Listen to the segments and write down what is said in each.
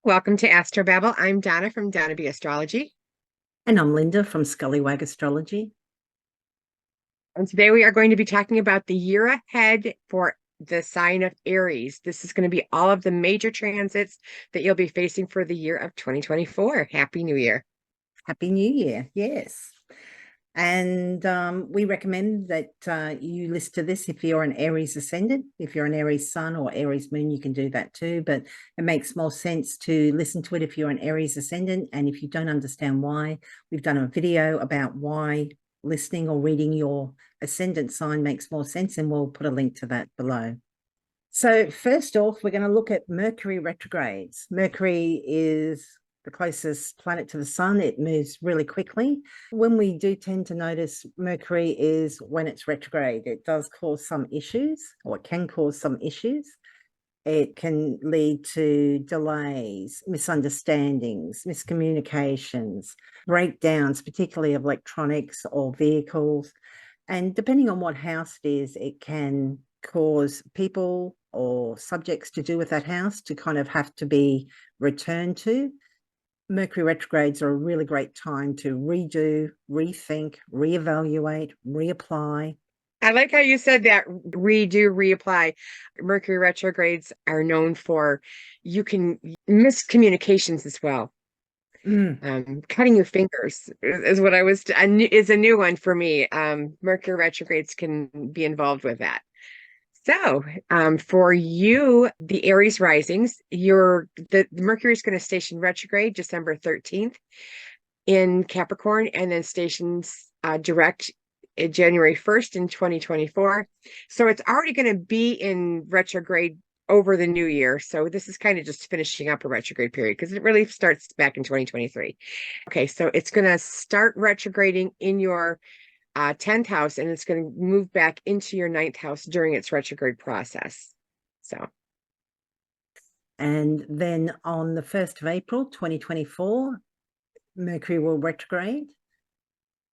Welcome to Astro Babble. I'm Donna from Donna B Astrology. And I'm Linda from Scullywag Astrology. And today we are going to be talking about the year ahead for the sign of Aries. This is going to be all of the major transits that you'll be facing for the year of 2024. Happy New Year. Happy New Year. Yes. And we recommend that you listen to this if you're an Aries ascendant. If you're an Aries sun or Aries moon, you can do that too. But it makes more sense to listen to it if you're an Aries ascendant. And if you don't understand why, we've done a video about why listening or reading your ascendant sign makes more sense. And we'll put a link to that below. So first off, we're going to look at Mercury retrogrades. Mercury is the closest planet to the sun. It moves really quickly. When we do tend to notice Mercury is when it's retrograde. It does cause some issues, or it can cause some issues. It can lead to delays, misunderstandings, miscommunications, breakdowns, particularly of electronics or vehicles. And depending on what house it is, it can cause people or subjects to do with that house to kind of have to be returned to. Mercury retrogrades are a really great time to redo, rethink, reevaluate, reapply. I like how you said that redo, reapply. Mercury retrogrades are known for you can miscommunications as well. Cutting your fingers is what is a new one for me. Mercury retrogrades can be involved with that. So, for you, the Aries risings, the Mercury is going to station retrograde December 13th in Capricorn, and then stations direct January 1st in 2024. So it's already going to be in retrograde over the new year. So this is kind of just finishing up a retrograde period because it really starts back in 2023. Okay, so it's going to start retrograding in your 10th house, and it's going to move back into your 9th house during its retrograde process. So, and then on the 1st of April 2024, Mercury will retrograde,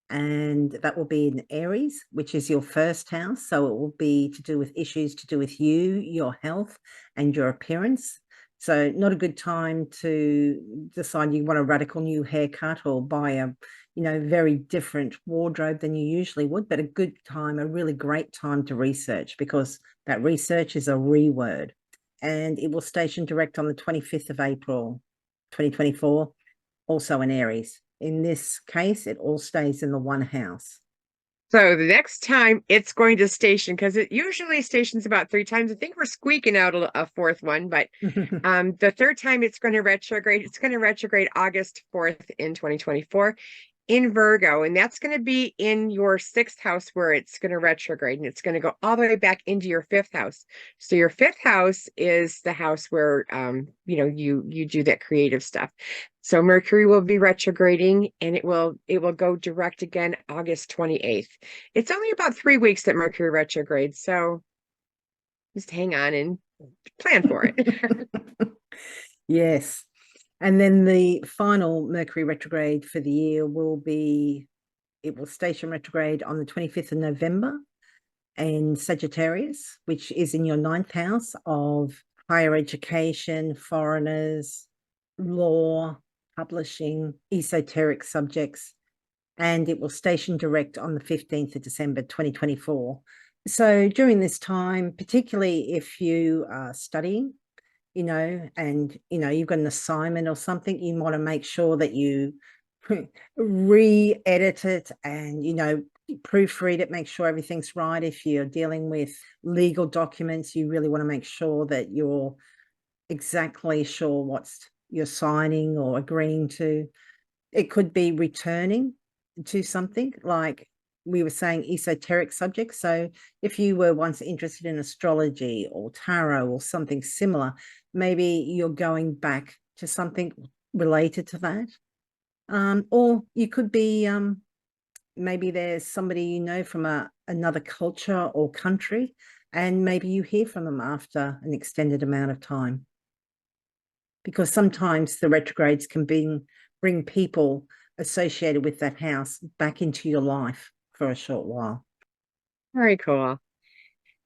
and that will be in Aries, which is your first house. So it will be to do with issues to do with you, your health, and your appearance. So not a good time to decide you want a radical new haircut or buy a very different wardrobe than you usually would, but a good time, a really great time to research, because that research is a reword. And it will station direct on the 25th of April 2024, also in Aries. In this case, it all stays in the one house. so the next time it's going to station, because it usually stations about 3 times. I think we're squeaking out a fourth one, but the third time it's going to retrograde August 4th in 2024 in Virgo, and that's going to be in your 6th house where it's going to retrograde, and it's going to go all the way back into your 5th house. So your 5th house is the house where you do that creative stuff. So Mercury will be retrograding, and it will go direct again August 28th. It's only about 3 weeks that Mercury retrogrades, so just hang on and plan for it. Yes. And then the final Mercury retrograde for the year it will station retrograde on the 25th of November in Sagittarius, which is in your 9th house of higher education, foreigners, law, publishing, esoteric subjects. And it will station direct on the 15th of December 2024. So during this time, particularly if you are studying, and you've got an assignment or something, you want to make sure that you re-edit it and proofread it, make sure everything's right. If you're dealing with legal documents, you really want to make sure that you're exactly sure what you're signing or agreeing to. It could be returning to something, like we were saying, esoteric subjects. So if you were once interested in astrology or tarot or something similar, maybe you're going back to something related to that. Or you could be, maybe there's somebody from another culture or country, and maybe you hear from them after an extended amount of time. Because sometimes the retrogrades can bring people associated with that house back into your life for a short while. Very cool.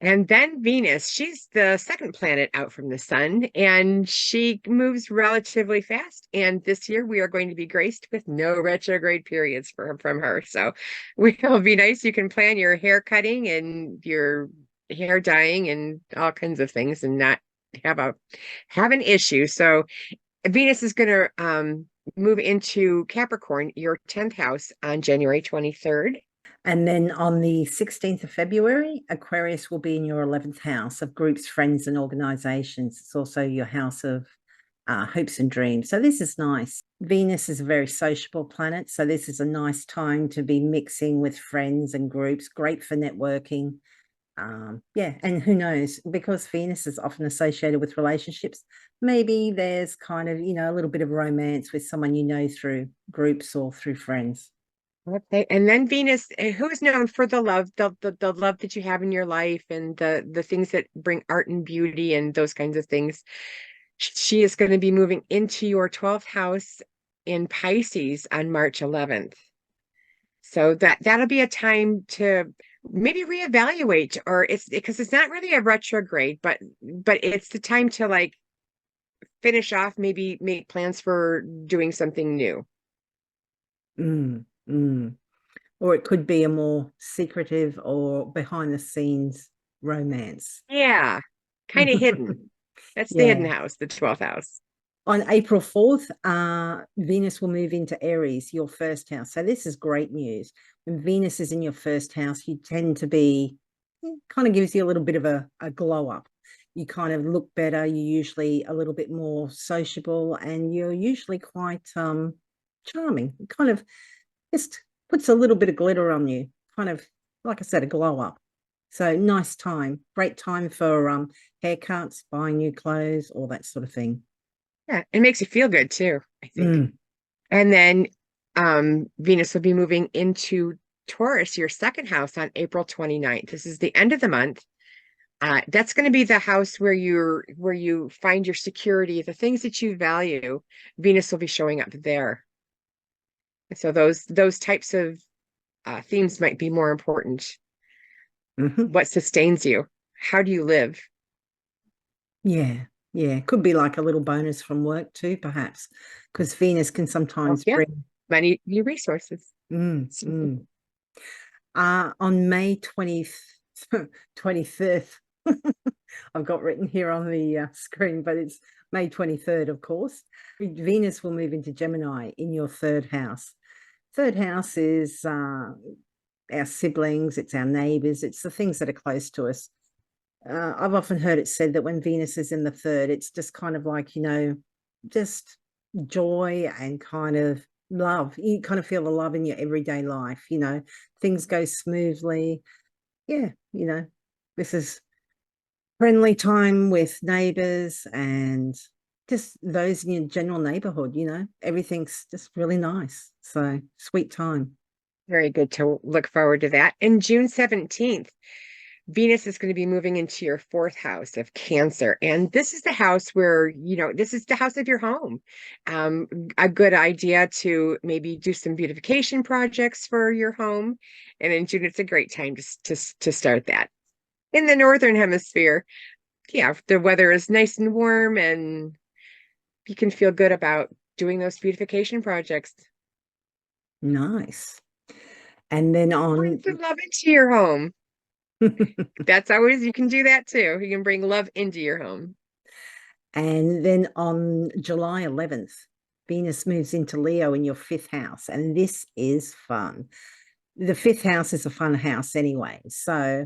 And then Venus, she's the second planet out from the sun, and she moves relatively fast. And this year we are going to be graced with no retrograde periods from her. So will be nice. You can plan your hair cutting and your hair dyeing and all kinds of things and not have an issue. So Venus is going to move into Capricorn, your 10th house, on January 23rd. And then on the 16th of February, Aquarius will be in your 11th house of groups, friends, and organizations. It's also your house of hopes and dreams. So this is nice. Venus is a very sociable planet. So this is a nice time to be mixing with friends and groups, great for networking. Yeah, and who knows, because Venus is often associated with relationships, maybe there's kind of, a little bit of romance with someone through groups or through friends. Okay. And then Venus, who is known for the love, the love that you have in your life and the things that bring art and beauty and those kinds of things. She is going to be moving into your 12th house in Pisces on March 11th. So that'll be a time to maybe reevaluate, or it's because it's not really a retrograde, but it's the time to like finish off, maybe make plans for doing something new. Or it could be a more secretive or behind the scenes romance. Yeah, kind of hidden. That's the hidden house, the 12th house. On April 4th, Venus will move into Aries, your first house. So this is great news. When Venus is in your first house, you tend to be, kind of gives you a little bit of a glow up. You kind of look better. You're usually a little bit more sociable, and you're usually quite charming. It kind of just puts a little bit of glitter on you, kind of, like I said, a glow up. So nice time, great time for haircuts, buying new clothes, all that sort of thing. Yeah, it makes you feel good too, I think. And then Venus will be moving into Taurus, your second house, on April 29th. This is the end of the month. That's going to be the house where you find your security, the things that you value. Venus will be showing up there. So those types of themes might be more important. What sustains you? How do you live? Yeah. Could be like a little bonus from work too, perhaps, because Venus can sometimes bring money, new resources. On May 23rd, I've got written here on the screen, but it's May 23rd, of course. Venus will move into Gemini in your third house. Third house is our siblings, it's our neighbors, it's the things that are close to us. I've often heard it said that when Venus is in the third, it's just kind of like, just joy and kind of love. You kind of feel the love in your everyday life, things go smoothly. Yeah, this is friendly time with neighbors and just those in your general neighborhood, everything's just really nice. So sweet time. Very good to look forward to that. And June 17th, Venus is going to be moving into your fourth house of Cancer. And this is the house where, this is the house of your home. A good idea to maybe do some beautification projects for your home. And in June, it's a great time to start that. In the Northern Hemisphere, yeah, the weather is nice and warm and you can feel good about doing those beautification projects. Nice. And then bring some love into your home. That's always, you can do that too. You can bring love into your home. And then on July 11th, Venus moves into Leo in your fifth house. And this is fun. The fifth house is a fun house anyway. So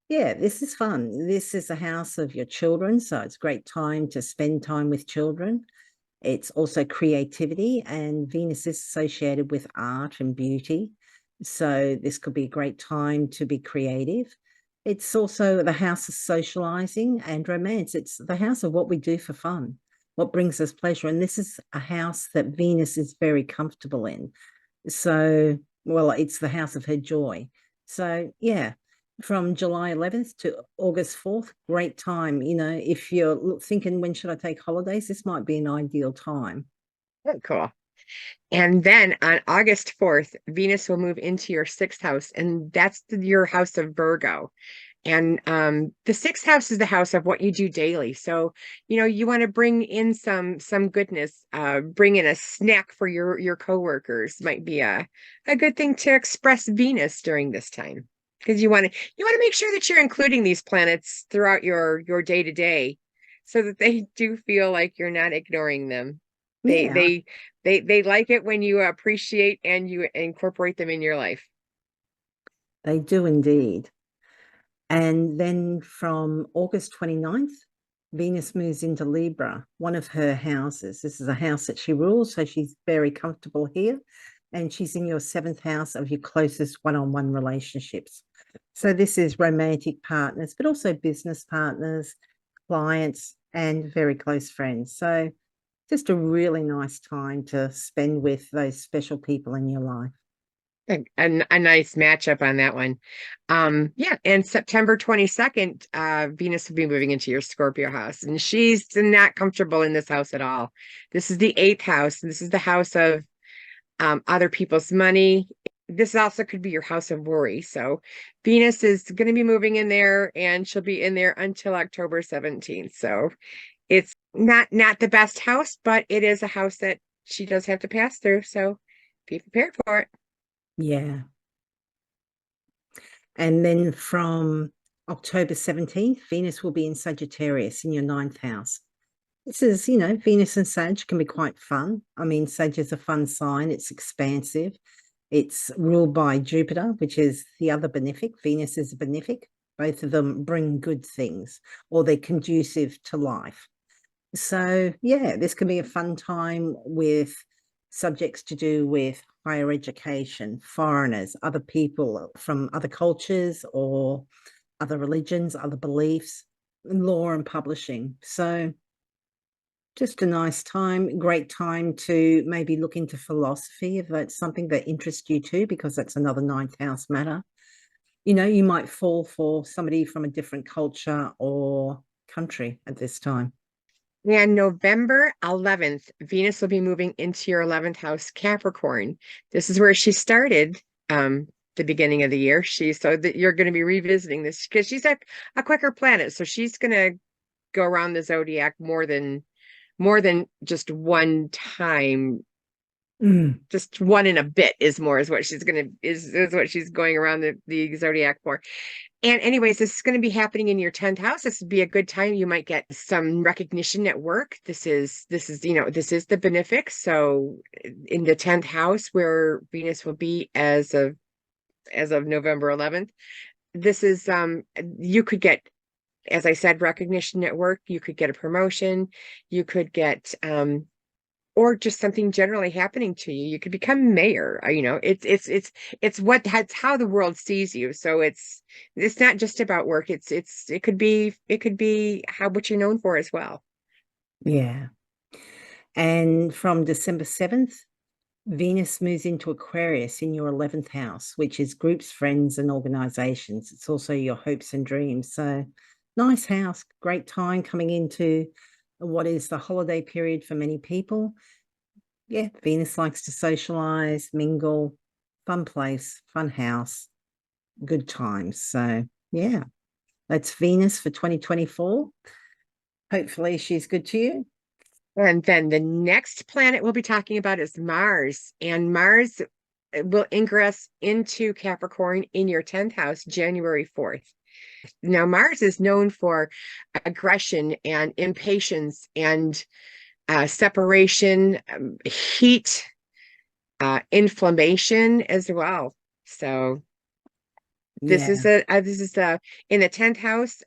yeah, this is fun. This is a house of your children. So it's a great time to spend time with children. It's also creativity, and Venus is associated with art and beauty. So this could be a great time to be creative. It's also the house of socializing and romance. It's the house of what we do for fun, what brings us pleasure. And this is a house that Venus is very comfortable in. So, well, it's the house of her joy. So yeah, from July 11th to August 4th, great time. If you're thinking, when should I take holidays? This might be an ideal time. Oh, cool. And then on August 4th, Venus will move into your sixth house, and that's your house of Virgo. And the sixth house is the house of what you do daily. So, you want to bring in some goodness, bring in a snack for your coworkers might be a good thing to express Venus during this time. Because you want to make sure that you're including these planets throughout your day to day so that they do feel like you're not ignoring them. They Yeah, they they like it when you appreciate and you incorporate them in your life. they do indeed. And then from August 29th, Venus moves into Libra, one of her houses. This is a house that she rules, so she's very comfortable here. And she's in your seventh house of your closest one-on-one relationships. So this is romantic partners, but also business partners, clients, and very close friends. So just a really nice time to spend with those special people in your life. A nice matchup on that one. Yeah, and September 22nd, Venus will be moving into your Scorpio house, and she's not comfortable in this house at all. This is the eighth house, and this is the house of other people's money. This also could be your house of worry. So Venus is going to be moving in there, and she'll be in there until October 17th. So it's not the best house, but it is a house that she does have to pass through. So be prepared for it. Yeah. And then from October 17th, Venus will be in Sagittarius in your ninth house. This is, Venus and Sag can be quite fun. I mean, Sag is a fun sign. It's expansive. It's ruled by Jupiter, which is the other benefic. Venus is a benefic. Both of them bring good things, or they're conducive to life. So, yeah, this can be a fun time with subjects to do with higher education, foreigners, other people from other cultures or other religions, other beliefs, law and publishing. So just a nice time, great time to maybe look into philosophy if that's something that interests you too, because that's another ninth house matter. You might fall for somebody from a different culture or country at this time. And November 11th, Venus will be moving into your 11th house, Capricorn. This is where she started the beginning of the year. So that you're going to be revisiting this because she's a quicker planet. So she's going to go around the zodiac more than just one time. Just one in a bit is what she's what she's going around the zodiac for. And anyways, this is going to be happening in your 10th house. This would be a good time. You might get some recognition at work. This is the benefic. So in the 10th house where Venus will be as of November 11th, this is you could get, as I said, recognition at work. You could get a promotion. You could get or just something generally happening to you. You could become mayor. That's how the world sees you. So it's not just about work. It could be how what you're known for as well. Yeah. And from December 7th, Venus moves into Aquarius in your 11th house, which is groups, friends, and organizations. It's also your hopes and dreams. So nice house, great time coming into what is the holiday period for many people. Yeah, Venus likes to socialize, mingle, fun place, fun house, good times. So yeah, that's Venus for 2024. Hopefully she's good to you. And then the next planet we'll be talking about is Mars. And Mars will ingress into Capricorn in your 10th house, January 4th. Now, Mars is known for aggression and impatience and separation, heat, inflammation as well. So this is Yeah, in the 10th house.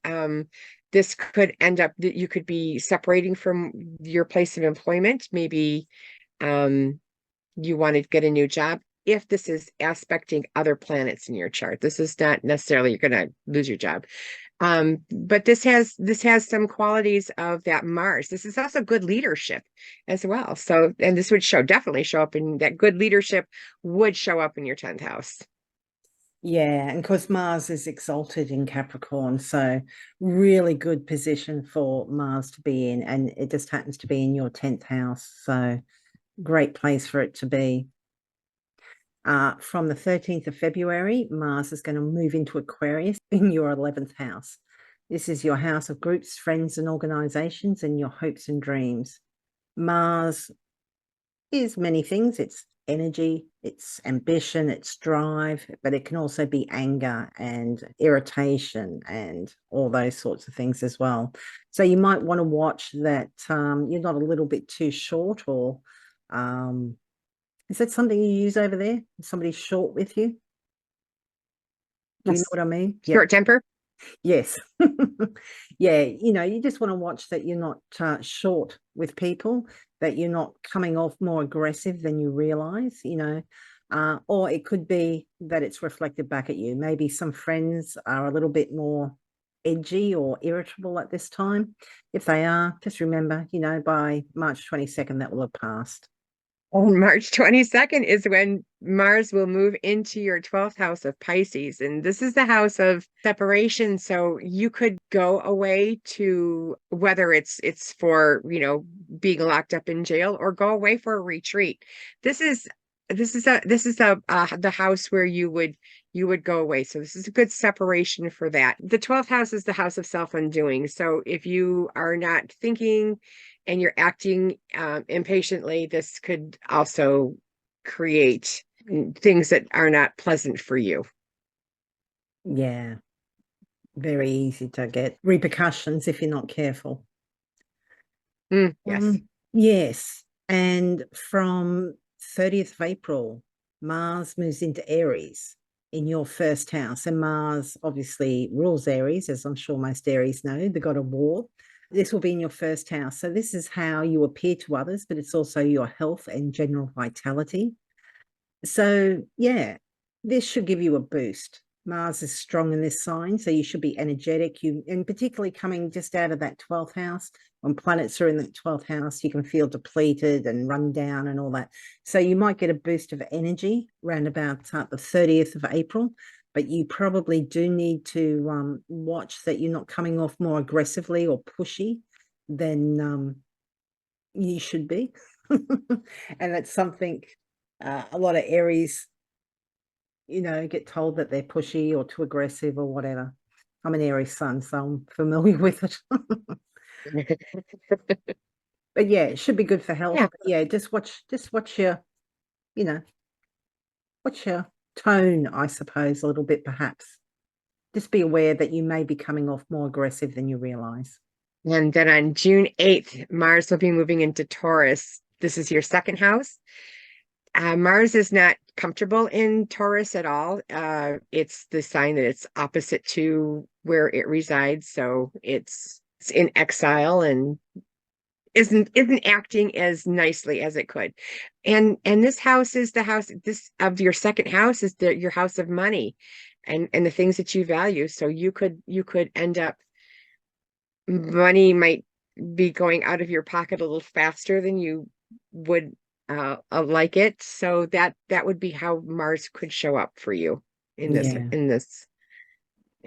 This could end up that you could be separating from your place of employment. Maybe you want to get a new job. If this is aspecting other planets in your chart, this is not necessarily you're going to lose your job. But this has some qualities of that Mars. This is also good leadership as well. So, and this would definitely show up in that good leadership would show up in your 10th house. yeah. And of course, Mars is exalted in Capricorn. So really good position for Mars to be in. And it just happens to be in your 10th house. So great place for it to be. From the 13th of February, Mars is going to move into Aquarius in your 11th house. This is your house of groups, friends, and organizations, and your hopes and dreams. Mars is many things. It's energy, it's ambition, it's drive, but it can also be anger and irritation and all those sorts of things as well. So you might want to watch that you're not a little bit too short, or is that something you use over there? Somebody's short with you? Do you know what I mean? Short temper? Yes. Yeah, you just want to watch that you're not short with people, that you're not coming off more aggressive than you realize, or it could be that it's reflected back at you. Maybe some friends are a little bit more edgy or irritable at this time. If they are, just remember, by March 22nd, that will have passed. On March 22nd is when Mars will move into your 12th house of Pisces. And this is the house of separation. So you could go away to, whether it's for, being locked up in jail, or go away for a retreat. This is the house where you would go away. So this is a good separation for that. The 12th house is the house of self-undoing. So if you are not thinking and you're acting impatiently, this could also create things that are not pleasant for you. Yeah, very easy to get repercussions if you're not careful. Yes. Yes. And from 30th of April, Mars moves into Aries in your first house. And Mars obviously rules Aries, as I'm sure most Aries know, the god of war. This will be in your first house. So this is how you appear to others, but it's also your health and general vitality. So yeah, this should give you a boost. Mars is strong in this sign, so you should be energetic. And particularly coming just out of that 12th house, when planets are in the 12th house, you can feel depleted and run down and all that. So you might get a boost of energy around about the 30th of April, but you probably do need to watch that you're not coming off more aggressively or pushy than you should be. And that's something a lot of Aries get told that they're pushy or too aggressive or whatever. I'm an Aries sun, so I'm familiar with it. But yeah, it should be good for health. Yeah. Yeah, just watch your, watch your tone, I suppose, a little bit perhaps. Just be aware that you may be coming off more aggressive than you realize. And then on June 8th, Mars will be moving into Taurus. This is your second house. Mars is not comfortable in Taurus at all. It's the sign that it's opposite to where it resides. So it's in exile and isn't acting as nicely as it could. And this house is the house of your second house, is your house of money and the things that you value. So you could end up, money might be going out of your pocket a little faster than you would like it. So that would be how Mars could show up for you in this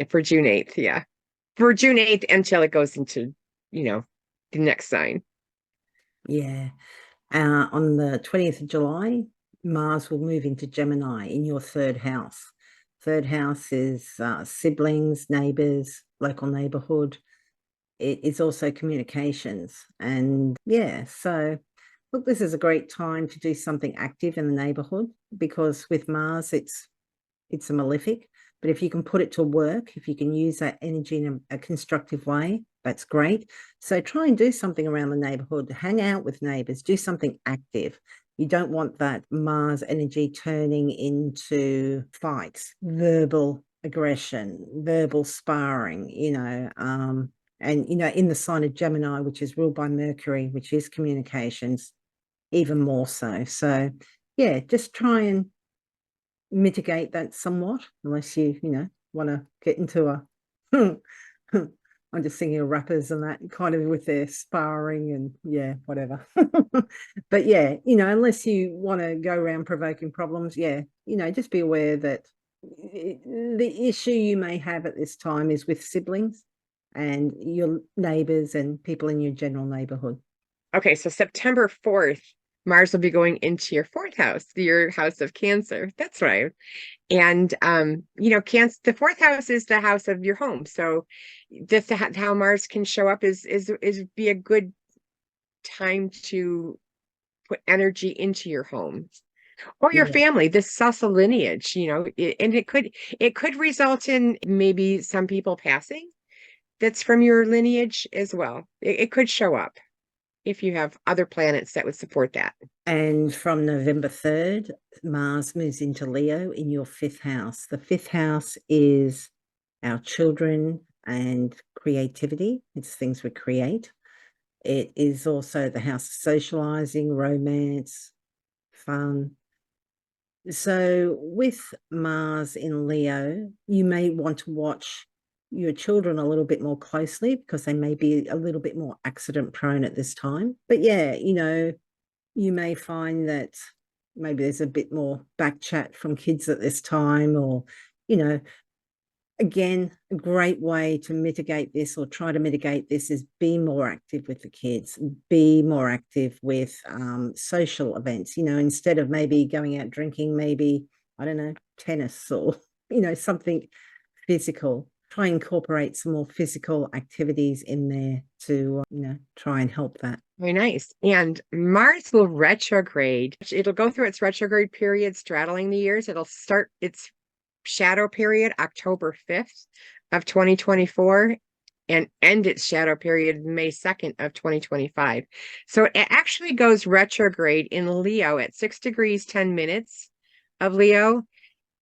for June 8th. Yeah. For June 8th until it goes into, the next sign. Yeah. On the 20th of July, Mars will move into Gemini in your third house. Third house is siblings, neighbors, local neighborhood. It is also communications. And yeah, so look, this is a great time to do something active in the neighborhood, because with Mars, it's a malefic. But if you can put it to work, if you can use that energy in a constructive way, that's great. So try and do something around the neighborhood, hang out with neighbors, do something active. You don't want that Mars energy turning into fights, verbal aggression, verbal sparring, and, in the sign of Gemini, which is ruled by Mercury, which is communications, even more so. So yeah, just try and mitigate that somewhat, unless you want to get into a I'm just thinking of rappers and that kind of with their sparring and yeah, whatever. But yeah, unless you want to go around provoking problems, yeah, just be aware that the issue you may have at this time is with siblings and your neighbors and people in your general neighborhood. Okay, so September 4th, Mars will be going into your fourth house, your house of Cancer. That's right. And Cancer, the fourth house is the house of your home. So just how Mars can show up is be a good time to put energy into your home or your Yeah. family, this salsa lineage, and it could result in maybe some people passing that's from your lineage as well. It could show up if you have other planets that would support that. And from November 3rd, Mars moves into Leo in your fifth house. The fifth house is our children and creativity. It's things we create. It is also the house of socializing, romance, fun. So with Mars in Leo, you may want to watch your children a little bit more closely because they may be a little bit more accident prone at this time. But yeah, you may find that maybe there's a bit more back chat from kids at this time, or, again, a great way to mitigate this or try to mitigate this is be more active with the kids, be more active with social events, instead of maybe going out drinking, maybe, I don't know, tennis or, something physical. Try and incorporate some more physical activities in there to, try and help that. Very nice. And Mars will retrograde. It'll go through its retrograde period, straddling the years. It'll start its shadow period October 5th of 2024 and end its shadow period May 2nd of 2025. So it actually goes retrograde in Leo at 6 degrees 10 minutes of Leo,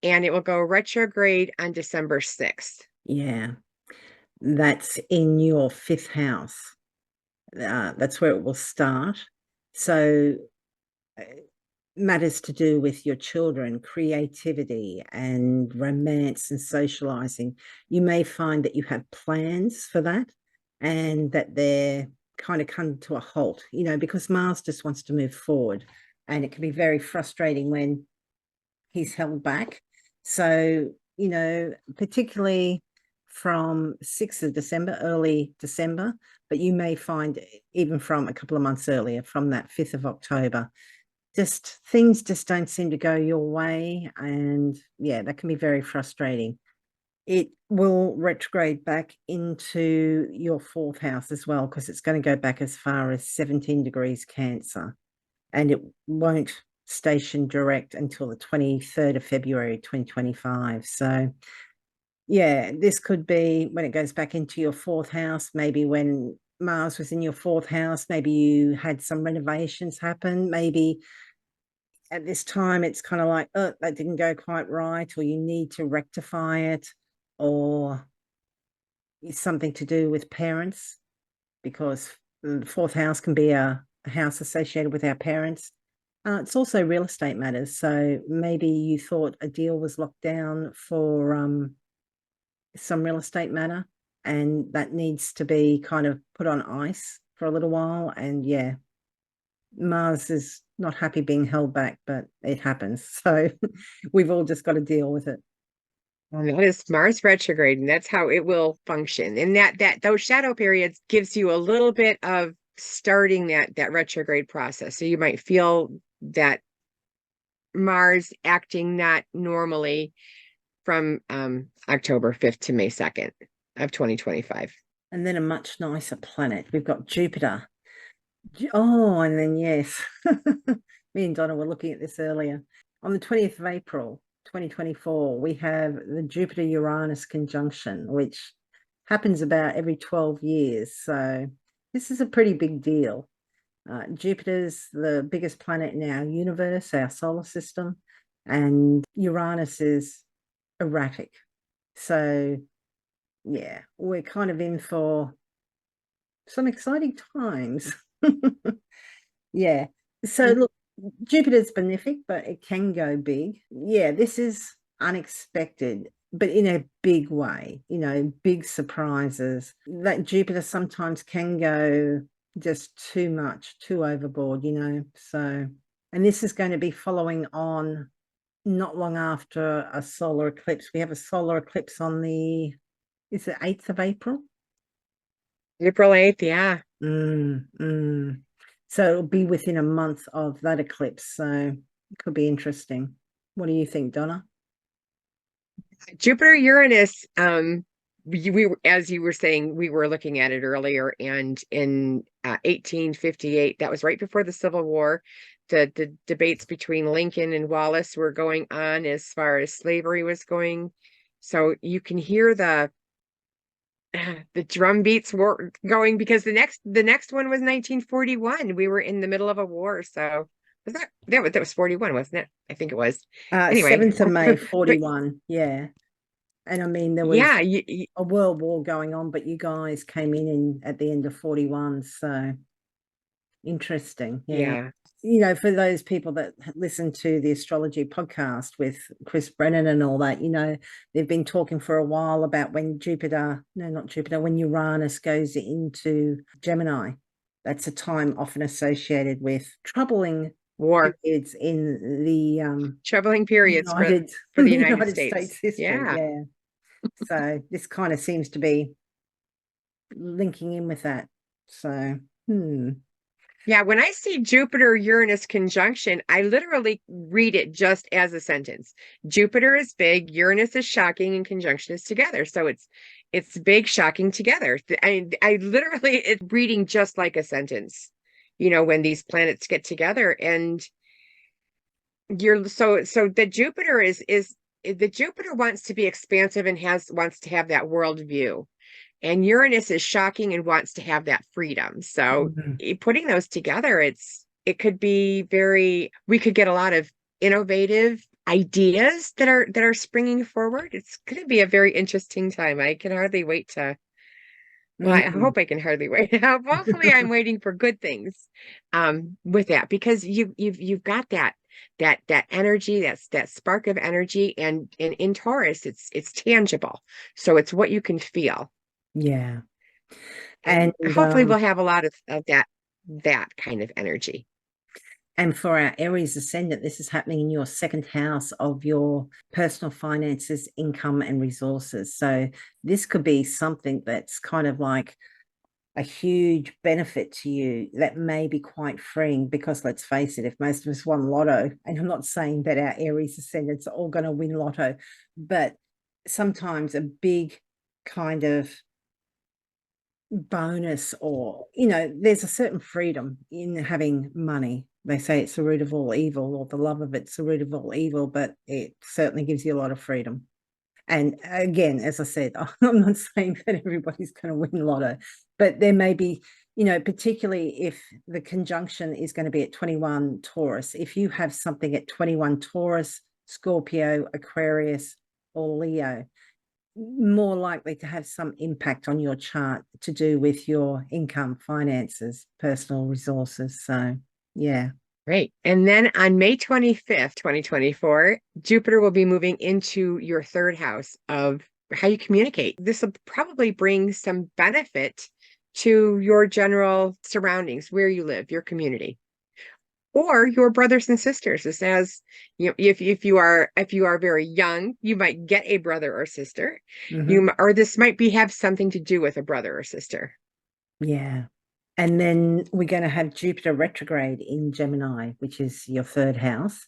and it will go retrograde on December 6th. Yeah, that's in your fifth house. That's where it will start. So matters to do with your children, creativity and romance and socializing. You may find that you have plans for that and that they're kind of come to a halt, because Mars just wants to move forward, and it can be very frustrating when he's held back. So, particularly from 6th of December, early December, but you may find even from a couple of months earlier, from that 5th of October, things just don't seem to go your way. And yeah, that can be very frustrating. It will retrograde back into your fourth house as well, because it's going to go back as far as 17 degrees Cancer, and it won't station direct until the 23rd of February 2025. So yeah, this could be when it goes back into your fourth house, maybe when Mars was in your fourth house, maybe you had some renovations happen, maybe at this time it's kind of like, oh, that didn't go quite right, or you need to rectify it, or it's something to do with parents, because the fourth house can be a house associated with our parents. It's also real estate matters. So maybe you thought a deal was locked down for some real estate matter, and that needs to be kind of put on ice for a little while. And yeah, Mars is not happy being held back, but it happens. So we've all just got to deal with it. Well, that is Mars retrograde, and that's how it will function. And that those shadow periods gives you a little bit of starting that retrograde process. So you might feel that Mars acting not normally from October 5th to May 2nd of 2025. And then a much nicer planet. We've got Jupiter. Oh, and then yes, me and Donna were looking at this earlier. On the 20th of April, 2024, we have the Jupiter-Uranus conjunction, which happens about every 12 years. So this is a pretty big deal. Jupiter's the biggest planet in our universe, our solar system, and Uranus is erratic. So yeah, we're kind of in for some exciting times. Yeah. So look, Jupiter's benefic, but it can go big. Yeah, this is unexpected, but in a big way, big surprises. That Jupiter sometimes can go just too much, too overboard, So, and this is going to be following on not long after a solar eclipse. We have a solar eclipse on is it 8th of April? April 8th, yeah. So it'll be within a month of that eclipse. So it could be interesting. What do you think, Donna? Jupiter-Uranus, as you were saying, we were looking at it earlier, and in 1858, that was right before the Civil War. The debates between Lincoln and Wallace were going on as far as slavery was going. So you can hear the drum beats were going, because the next one was 1941. We were in the middle of a war. So was that was 41, wasn't it? I think it was. Anyway, 7th of May, but 41. Yeah. And I mean, there was yeah, a world war going on, but you guys came in at the end of 41. So interesting. Yeah. yeah. You know, for those people that listen to the astrology podcast with Chris Brennan and all that, you know, they've been talking for a while about when when Uranus goes into Gemini. That's a time often associated with troubling War, periods in the troubling periods for United the the United United States. States history. Yeah. Yeah. So this kind of seems to be linking in with that. So, Yeah, when I see Jupiter-Uranus conjunction, I literally read it just as a sentence. Jupiter is big, Uranus is shocking, and conjunction is together. So it's big, shocking together. I literally it's reading just like a sentence, when these planets get together. And you're so the Jupiter is the Jupiter wants to be expansive and wants to have that world view. And Uranus is shocking and wants to have that freedom. So putting those together, it could be we could get a lot of innovative ideas that are springing forward. It's going to be a very interesting time. I can hardly wait to, well, I hope I can hardly wait. Hopefully I'm waiting for good things with that, because you've got that energy, that spark of energy, and in Taurus it's tangible. So it's what you can feel. yeah. And hopefully we'll have a lot of that kind of energy. And for our Aries ascendant, this is happening in your second house of your personal finances, income, and resources. So this could be something that's kind of like a huge benefit to you that may be quite freeing, because let's face it, if most of us won lotto, and I'm not saying that our Aries ascendants are all going to win lotto, but sometimes a big kind of bonus, or there's a certain freedom in having money. They say it's the root of all evil, or the love of it's the root of all evil, but it certainly gives you a lot of freedom. And again, as I said, I'm not saying that everybody's going to win lotto, but there may be, particularly if the conjunction is going to be at 21 Taurus. If you have something at 21 Taurus, Scorpio, Aquarius, or Leo, more likely to have some impact on your chart to do with your income, finances, personal resources. So, yeah. Great. And then on May 25th, 2024, Jupiter will be moving into your third house of how you communicate. This will probably bring some benefit to your general surroundings, where you live, your community, or your brothers and sisters. This has, if you are very young, you might get a brother or sister. Or this might have something to do with a brother or sister. Yeah. And then we're going to have Jupiter retrograde in Gemini, which is your third house,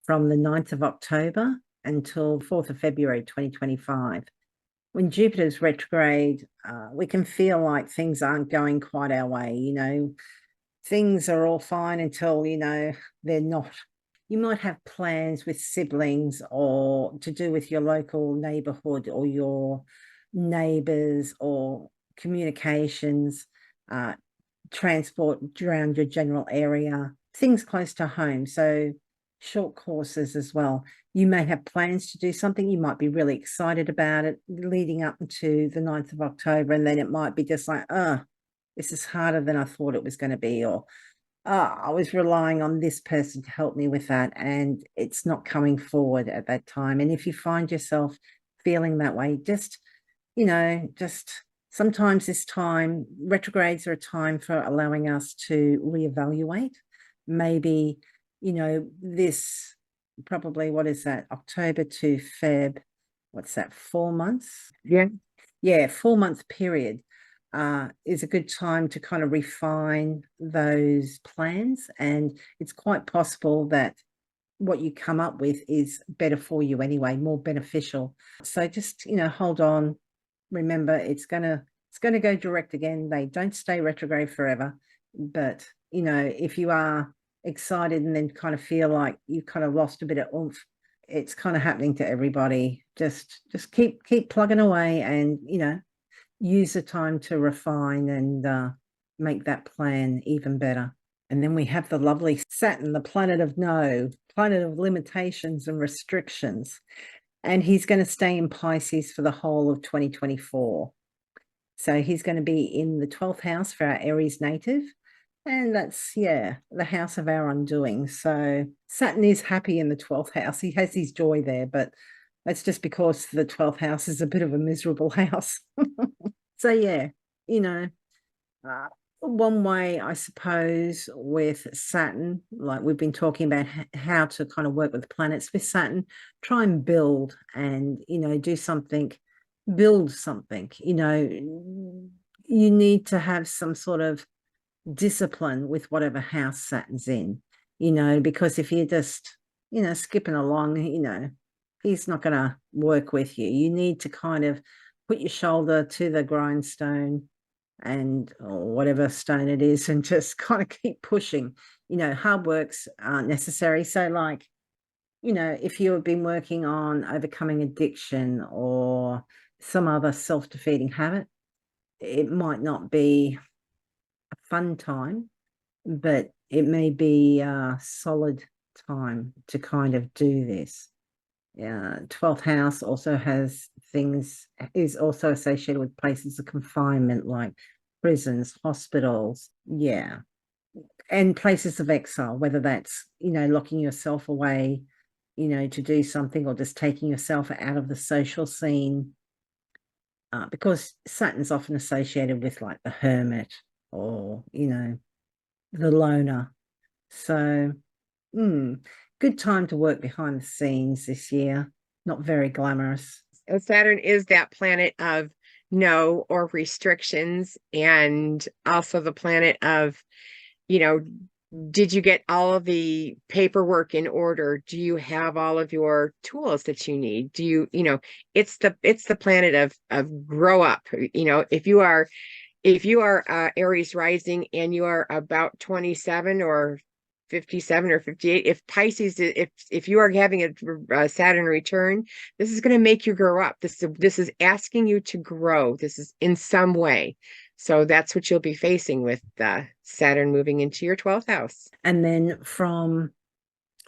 from the 9th of October until 4th of February 2025. When Jupiter's retrograde, we can feel like things aren't going quite our way. Things are all fine until, they're not. You might have plans with siblings, or to do with your local neighborhood or your neighbors, or communications, transport around your general area, things close to home. So short courses as well. You may have plans to do something. You might be really excited about it leading up to the 9th of October. And then it might be just like, this is harder than I thought it was going to be. Or, I was relying on this person to help me with that, and it's not coming forward at that time. And if you find yourself feeling that way, just sometimes this time, retrogrades are a time for allowing us to reevaluate. Maybe, this probably, what is that, October to Feb, what's that, 4 months? Yeah. Yeah, 4 month period. is a good time to kind of refine those plans. And it's quite possible that what you come up with is better for you anyway, more beneficial. So just, hold on. Remember, it's gonna go direct again. They don't stay retrograde forever. But, if you are excited and then kind of feel like you kind of lost a bit of oomph, it's kind of happening to everybody. Just keep plugging away and, use the time to refine and make that plan even better. And then we have the lovely Saturn, the planet of no, planet of limitations and restrictions. And he's going to stay in Pisces for the whole of 2024. So he's going to be in the 12th house for our Aries native. And that's, the house of our undoing. So Saturn is happy in the 12th house. He has his joy there, but that's just because the 12th house is a bit of a miserable house. So, one way, I suppose, with Saturn, like we've been talking about how to kind of work with planets with Saturn, try and build and, do something, build something. You need to have some sort of discipline with whatever house Saturn's in, because if you're just, skipping along, he's not going to work with you. You need to kind of put your shoulder to the grindstone and or whatever stone it is and just kind of keep pushing. Hard work's necessary. So like, if you have been working on overcoming addiction or some other self-defeating habit, it might not be a fun time, but it may be a solid time to kind of do this. 12th house also has things, is also associated with places of confinement like prisons, hospitals, and places of exile, whether that's, locking yourself away, to do something or just taking yourself out of the social scene, because Saturn's often associated with like the hermit or, the loner. So, good time to work behind the scenes this year. Not very glamorous. Saturn is that planet of no or restrictions, and also the planet of, did you get all of the paperwork in order? Do you have all of your tools that you need? Do you, it's the planet of grow up. If you are Aries rising and you are about 27 or 57 or 58, if Pisces, if you are having a Saturn return, this is going to make you grow up. This is asking you to grow. This is in some way. So that's what you'll be facing with Saturn moving into your 12th house. And then from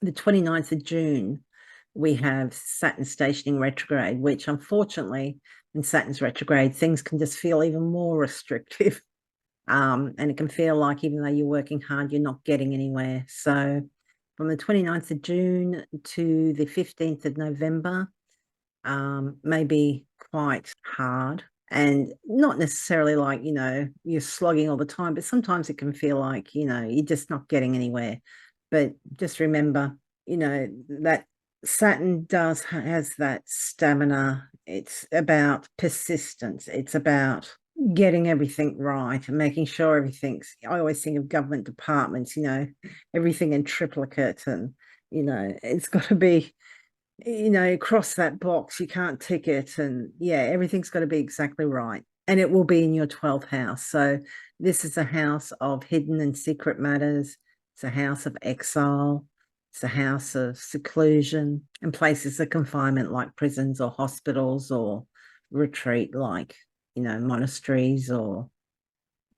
the 29th of June, we have Saturn stationing retrograde, which unfortunately in Saturn's retrograde, things can just feel even more restrictive. And it can feel like even though you're working hard, you're not getting anywhere. So from the 29th of June to the 15th of November, may be quite hard. And not necessarily like, you're slogging all the time, but sometimes it can feel like, you're just not getting anywhere. But just remember, that Saturn has that stamina. It's about persistence. It's about getting everything right and making sure everything's, I always think of government departments, everything in triplicate and, it's got to be, cross that box, you can't tick it. And everything's got to be exactly right. And it will be in your 12th house. So this is a house of hidden and secret matters. It's a house of exile. It's a house of seclusion and places of confinement like prisons or hospitals or retreat like, monasteries or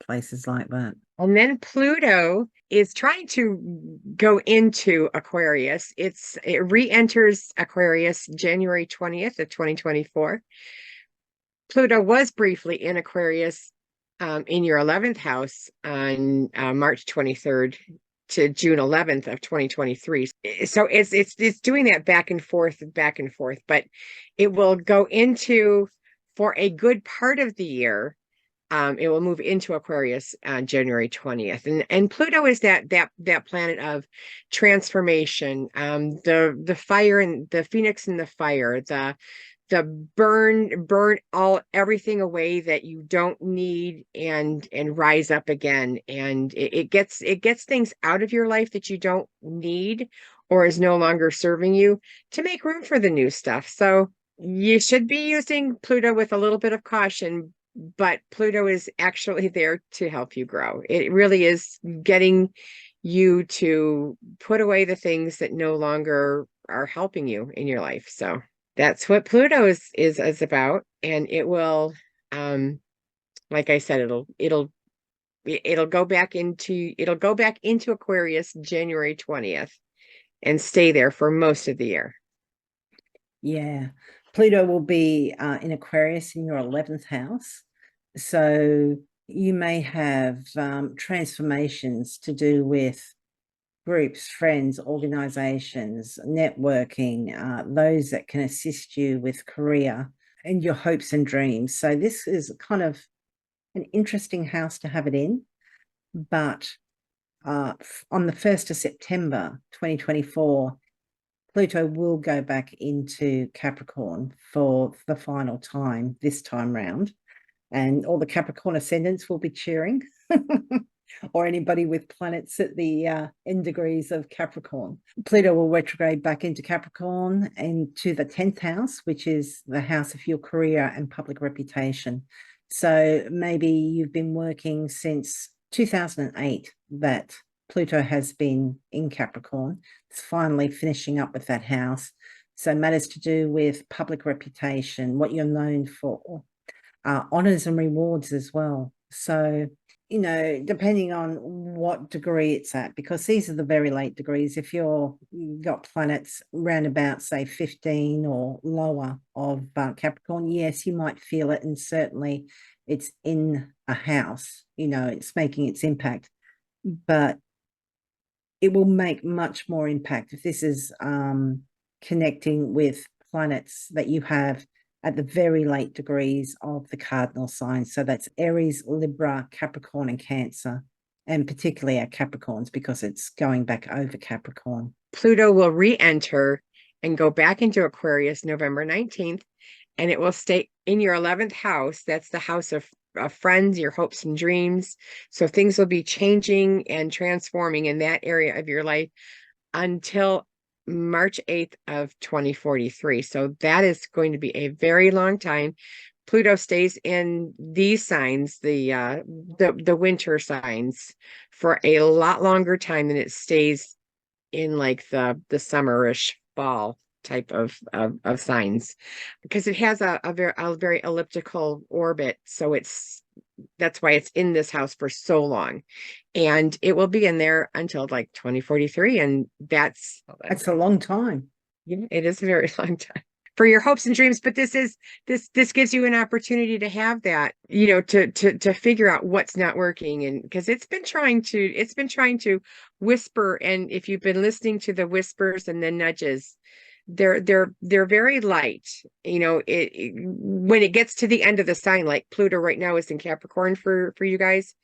places like that. And then Pluto is trying to go into Aquarius. It re-enters Aquarius January 20th of 2024. Pluto was briefly in Aquarius in your 11th house on March 23rd to June 11th of 2023. So it's doing that back and forth, but it will go into, for a good part of the year, it will move into Aquarius on January 20th. And Pluto is that planet of transformation, the fire and the phoenix and the fire, the burn everything away that you don't need, and rise up again. And it gets things out of your life that you don't need or is no longer serving you, to make room for the new stuff. So you should be using Pluto with a little bit of caution, but Pluto is actually there to help you grow. It really is getting you to put away the things that no longer are helping you in your life. So that's what Pluto is about. And it will, like I said, it'll go back into Aquarius January 20th and stay there for most of the year. Yeah. Pluto will be in Aquarius in your 11th house. So you may have transformations to do with groups, friends, organizations, networking, those that can assist you with career and your hopes and dreams. So this is kind of an interesting house to have it in. But on the 1st of September 2024, Pluto will go back into Capricorn for the final time this time round. And all the Capricorn ascendants will be cheering, or anybody with planets at the end degrees of Capricorn. Pluto will retrograde back into Capricorn and to the 10th house, which is the house of your career and public reputation. So maybe you've been working since 2008 that Pluto has been in Capricorn. It's finally finishing up with that house. So matters to do with public reputation, what you're known for, honors and rewards as well. So, you know, depending on what degree it's at, because these are the very late degrees. If you've got planets round about, say, 15 or lower of Capricorn, yes, you might feel it. And certainly it's in a house, you know, it's making its impact. But it will make much more impact if this is connecting with planets that you have at the very late degrees of the cardinal signs. So that's Aries, Libra, Capricorn, and Cancer, and particularly our Capricorns, because it's going back over Capricorn. Pluto will re-enter and go back into Aquarius November 19th, and it will stay in your 11th house. That's the house of friends, your hopes and dreams. So things will be changing and transforming in that area of your life until March 8th of 2043. So that is going to be a very long time. Pluto stays in these signs, the winter signs, for a lot longer time than it stays in like the summerish fall type of signs, because it has a very elliptical orbit. So that's why it's in this house for so long, and it will be in there until like 2043. And that's a long time. Yeah, it is a very long time for your hopes and dreams. But this gives you an opportunity to have that, you know, to figure out what's not working. And because it's been trying to whisper, and if you've been listening to the whispers and the nudges, they're very light. You know, when it gets to the end of the sign, like Pluto right now is in Capricorn for you guys,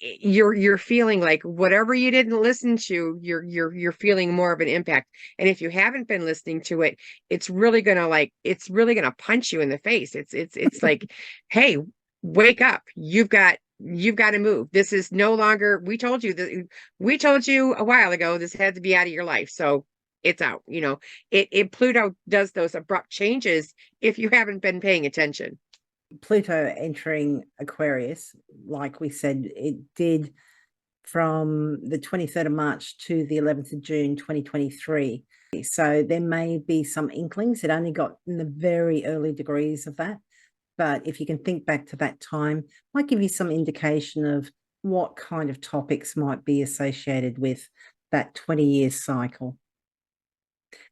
you're feeling like whatever you didn't listen to, you're feeling more of an impact. And if you haven't been listening to it, it's really gonna punch you in the face. It's like, hey, wake up. You've got to move. This is no longer, we told you a while ago this had to be out of your life. So it's out. You know, Pluto does those abrupt changes if you haven't been paying attention. Pluto entering Aquarius, like we said, it did from the 23rd of March to the 11th of June 2023. So there may be some inklings. It only got in the very early degrees of that. But if you can think back to that time, might give you some indication of what kind of topics might be associated with that 20-year cycle.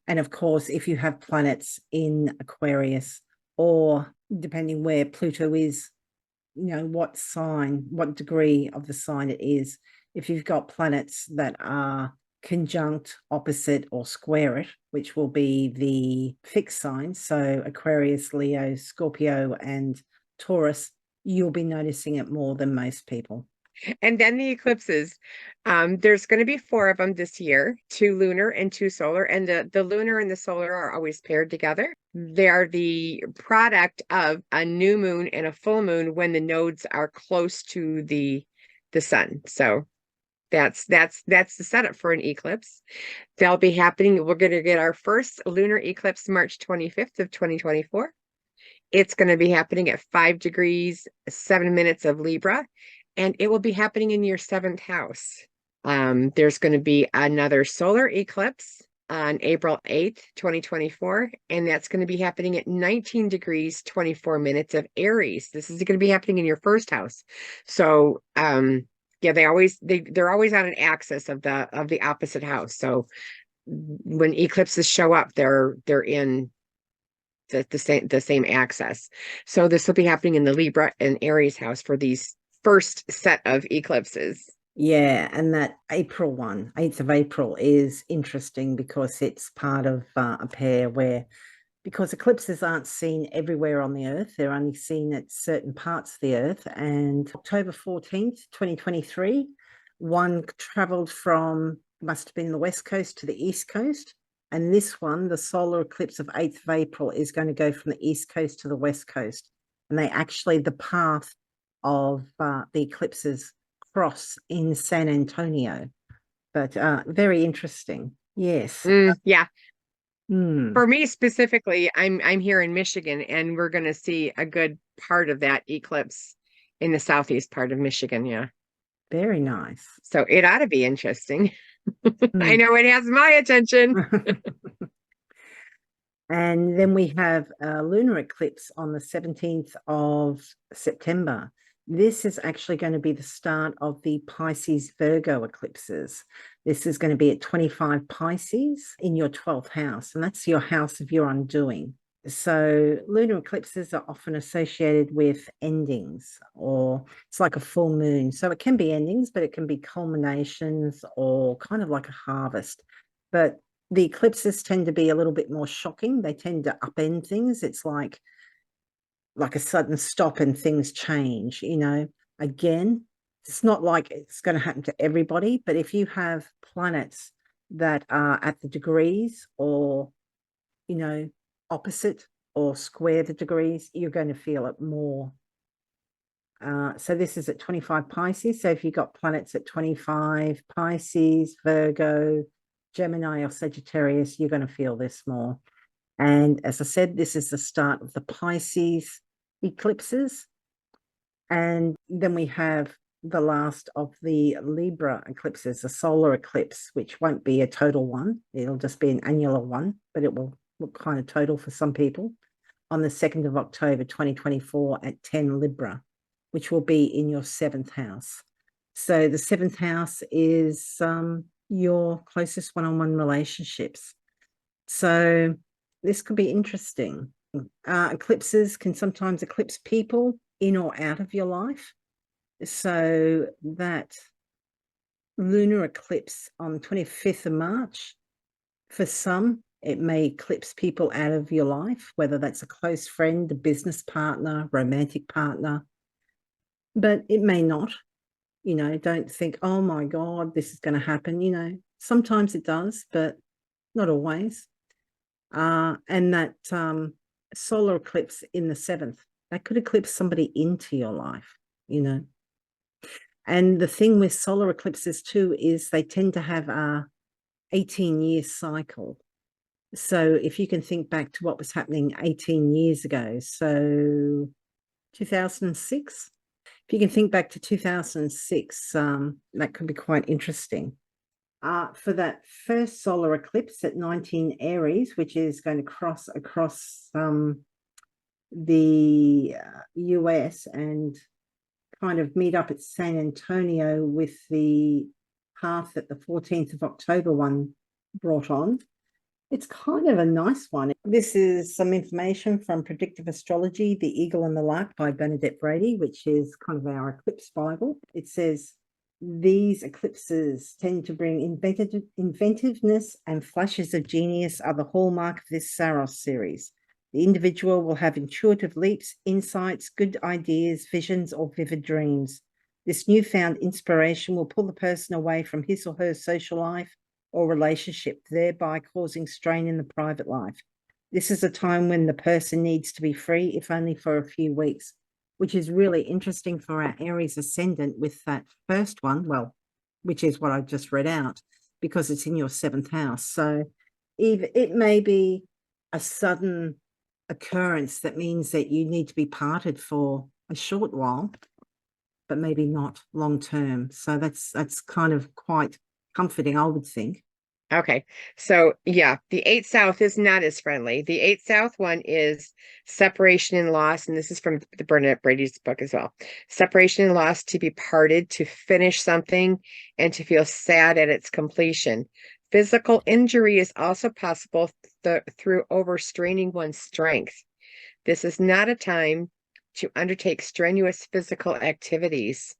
And of course, if you have planets in Aquarius, or depending where Pluto is, you know, what sign, what degree of the sign it is. If you've got planets that are conjunct, opposite, or square it, which will be the fixed signs, so Aquarius, Leo, Scorpio, and Taurus, you'll be noticing it more than most people. And then the eclipses, there's going to be 4 of them this year, 2 lunar and 2 solar. And the lunar and the solar are always paired together. They are the product of a new moon and a full moon when the nodes are close to the sun. So that's the setup for an eclipse. They'll be happening. We're going to get our first lunar eclipse March 25th of 2024. It's going to be happening at 5 degrees, 7 minutes of Libra, and it will be happening in your seventh house. There's going to be another solar eclipse on April 8th, 2024, and that's going to be happening at 19 degrees, 24 minutes of Aries. This is going to be happening in your first house. So, yeah, they're always on an axis of the opposite house. So when eclipses show up, they're in the same axis. So this will be happening in the Libra and Aries house for these first set of eclipses. Yeah, and that April one, 8th of April, is interesting because it's part of a pair where, because eclipses aren't seen everywhere on the Earth, they're only seen at certain parts of the Earth. And October 14th, 2023, one traveled from, must have been the West Coast to the East Coast. And this one, the solar eclipse of 8th of April, is going to go from the East Coast to the West Coast. And they actually, the path of the eclipses cross in San Antonio. But very interesting. Yes. Yeah. For me specifically, I'm here in Michigan, and we're going to see a good part of that eclipse in the southeast part of Michigan. Yeah. Very nice. So it ought to be interesting. I know it has my attention. And then we have a lunar eclipse on the 17th of September. This is actually going to be the start of the Pisces Virgo eclipses. This is going to be at 25 Pisces in your 12th house, and that's your house of your undoing. So lunar eclipses are often associated with endings, or it's like a full moon. So it can be endings, but it can be culminations or kind of like a harvest. But the eclipses tend to be a little bit more shocking. They tend to upend things. It's like a sudden stop and things change, Again, it's not like it's going to happen to everybody, but if you have planets that are at the degrees or, opposite or square the degrees, you're going to feel it more. So this is at 25 Pisces. So if you've got planets at 25 Pisces, Virgo, Gemini or Sagittarius, you're going to feel this more. And as I said, this is the start of the Pisces eclipses. And then we have the last of the Libra eclipses, the solar eclipse, which won't be a total one. It'll just be an annular one, but it will look kind of total for some people, on the 2nd of October, 2024 at 10 Libra, which will be in your 7th house. So the 7th house is your closest one-on-one relationships. So this could be interesting. Eclipses can sometimes eclipse people in or out of your life. So that lunar eclipse on 25th of March, for some, it may eclipse people out of your life, whether that's a close friend, a business partner, romantic partner, but it may not. Don't think, oh my God, this is going to happen. Sometimes it does, but not always. And that solar eclipse in the 7th, that could eclipse somebody into your life, And the thing with solar eclipses too is they tend to have a 18-year cycle. So if you can think back to what was happening 18 years ago, so 2006, if you can think back to 2006, that could be quite interesting. For that first solar eclipse at 19 Aries, which is going to cross across the US and kind of meet up at San Antonio with the path that the 14th of October one brought on. It's kind of a nice one. This is some information from Predictive Astrology, The Eagle and the Lark by Bernadette Brady, which is kind of our eclipse Bible. It says, these eclipses tend to bring inventiveness and flashes of genius are the hallmark of this Saros series. The individual will have intuitive leaps, insights, good ideas, visions, or vivid dreams. This newfound inspiration will pull the person away from his or her social life or relationship, thereby causing strain in the private life. This is a time when the person needs to be free, if only for a few weeks, which is really interesting for our Aries ascendant with that first one, well, which is what I just read out, because it's in your 7th house. So it may be a sudden occurrence that means that you need to be parted for a short while, but maybe not long term. So that's kind of quite comforting, I would think. Okay. So yeah, the 8 South is not as friendly. The 8 South one is separation and loss, and this is from the Burnett Brady's book as well. Separation and loss, to be parted, to finish something, and to feel sad at its completion. Physical injury is also possible through overstraining one's strength. This is not a time to undertake strenuous physical activities.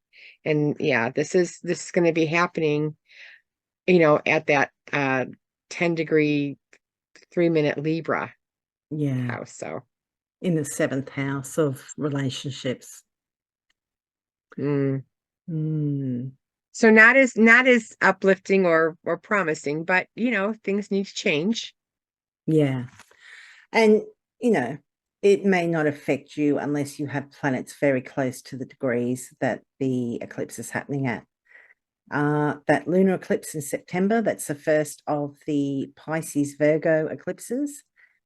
And yeah, this is going to be happening, at that 10-degree 3-minute Libra house. So in the 7th house of relationships. So not as uplifting or promising, but things need to change. Yeah. And it may not affect you unless you have planets very close to the degrees that the eclipse is happening at. That lunar eclipse in September, that's the first of the Pisces Virgo eclipses.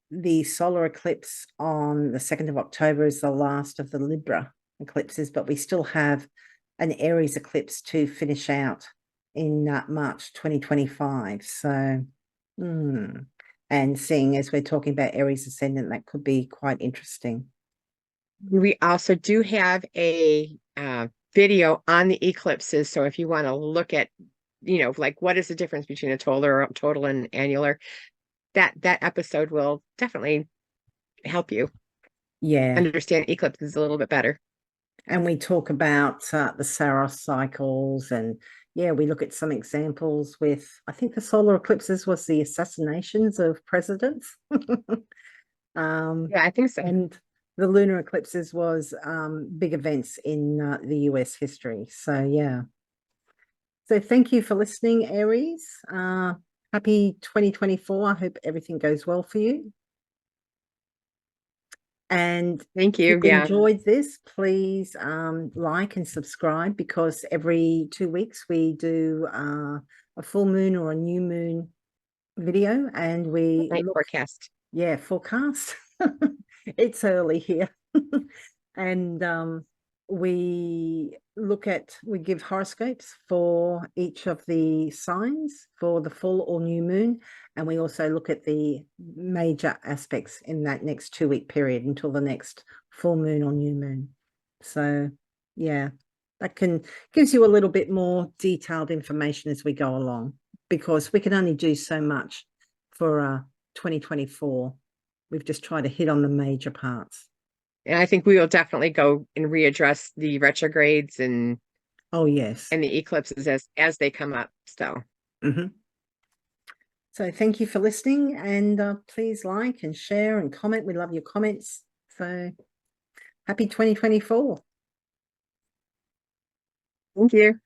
The solar eclipse on the 2nd of October is the last of the Libra eclipses, but we still have an Aries eclipse to finish out in March 2025. So, and seeing as we're talking about Aries ascendant, that could be quite interesting. We also do have a video on the eclipses. So if you want to look at, like what is the difference between a total and annular, that episode will definitely help you understand eclipses a little bit better. And we talk about the Saros cycles, and we look at some examples with, I think the solar eclipses was the assassinations of presidents. Yeah, I think so. And the lunar eclipses was big events in the US history. So yeah. So thank you for listening, Aries. Happy 2024. I hope everything goes well for you. And thank you. If you enjoyed this, please like and subscribe, because every 2 weeks we do a full moon or a new moon video, and we forecast. Yeah, forecast. It's early here. And we give horoscopes for each of the signs for the full or new moon, and we also look at the major aspects in that next 2-week period until the next full moon or new moon. So yeah, that gives you a little bit more detailed information as we go along, because we can only do so much for 2024. We've just tried to hit on the major parts. And I think we will definitely go and readdress the retrogrades and and the eclipses as they come up. So So thank you for listening, and please like and share and comment. We love your comments. So happy 2024. Thank you.